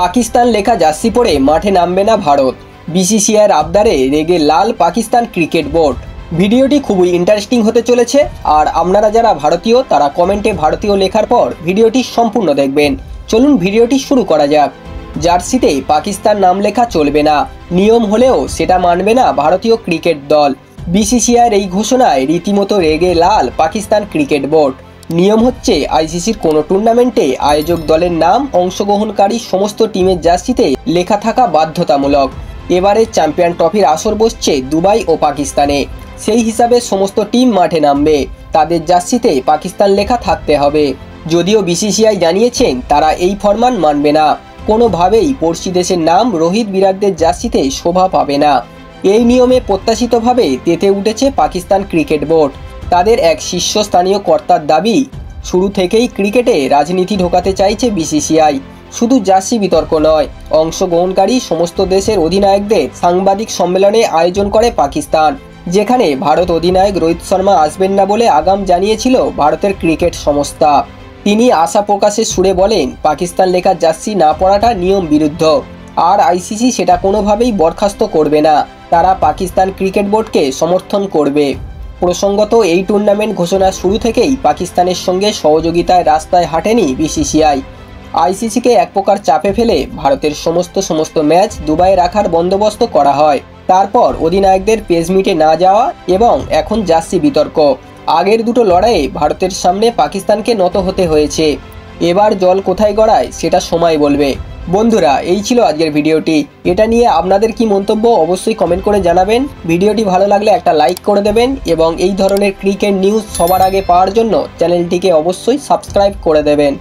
পাকিস্তান লেখা জার্সি পরে মাঠে নামবে না ভারত। বিসিসিআইয়ের আবদারে রেগে লাল পাকিস্তান ক্রিকেট বোর্ড। ভিডিওটি খুবই ইন্টারেস্টিং হতে চলেছে, আর আপনারা যারা ভারতীয় তারা কমেন্টে ভারতীয় লেখার পর ভিডিওটি সম্পূর্ণ দেখবেন। চলুন ভিডিওটি শুরু করা যাক। জার্সিতে পাকিস্তান নাম লেখা চলবে না, নিয়ম হলেও সেটা মানবে না ভারতীয় ক্রিকেট দল। বিসিসিআইয়ের এই ঘোষণায় রীতিমতো রেগে লাল পাকিস্তান ক্রিকেট বোর্ড। নিয়ম হচ্ছে আইসিসির কোনো টুর্নামেন্টে আয়োজক দলের নাম অংশগ্রহণকারী সমস্ত টিমের জার্সিতে লেখা থাকা বাধ্যতামূলক। এবারে চ্যাম্পিয়ন ট্রফির আসর বসছে দুবাই ও পাকিস্তানে, সেই হিসাবে সমস্ত টিম মাঠে নামবে, তাদের জার্সিতে পাকিস্তান লেখা থাকতে হবে। যদিও বিসিসিআই জানিয়েছেন তারা এই ফরমান মানবে না, কোনোভাবেই পড়শি দেশের নাম রোহিত বিরাটদের জার্সিতে শোভা পাবে না। এই নিয়মে প্রত্যাশিতভাবে তেতে উঠেছে পাকিস্তান ক্রিকেট বোর্ড। তাদের এক শীর্ষস্থানীয় কর্তার দাবি, শুরু থেকেই ক্রিকেটে রাজনীতি ঢোকাতে চাইছে বিসিসিআই। শুধু জার্সি বিতর্ক নয়, অংশগ্রহণকারী সমস্ত দেশের অধিনায়কদের সাংবাদিক সম্মেলনে আয়োজন করে পাকিস্তান, যেখানে ভারত অধিনায়ক রোহিত শর্মা আসবেন না বলে আগাম জানিয়েছিল ভারতের ক্রিকেট সংস্থা। তিনি আশা প্রকাশের সুরে বলেন, পাকিস্তান লেখা জার্সি না পরাটা নিয়ম বিরুদ্ধ, আর আইসিসি সেটা কোনোভাবেই বরখাস্ত করবে না। তারা পাকিস্তান ক্রিকেট বোর্ডকে সমর্থন করবে। প্রসঙ্গত, এই টুর্নামেন্ট ঘোষণার শুরু থেকেই পাকিস্তানের সঙ্গে সহযোগিতায় রাস্তায় হাঁটেনি বিসিসিআই। আইসিসিকে এক প্রকার চাপে ফেলে ভারতের সমস্ত ম্যাচ দুবাইয়ে রাখার বন্দোবস্ত করা হয়। তারপর অধিনায়কদের পেস মিটে না যাওয়া এবং এখন জার্সি বিতর্ক। আগের দুটো লড়াইয়ে ভারতের সামনে পাকিস্তানকে নত হতে হয়েছে। এবার জল কোথায় গড়ায় সেটা সময় বলবে। বন্ধুরা, এই ছিল আজকের ভিডিওটি। এটা নিয়ে আপনাদের কি মন্তব্য অবশ্যই কমেন্ট করে জানাবেন। ভিডিওটি ভালো লাগলে একটা লাইক করে দেবেন এবং এই ধরনের ক্রিকেট নিউজ সবার আগে পাওয়ার জন্য চ্যানেলটিকে অবশ্যই সাবস্ক্রাইব করে দেবেন।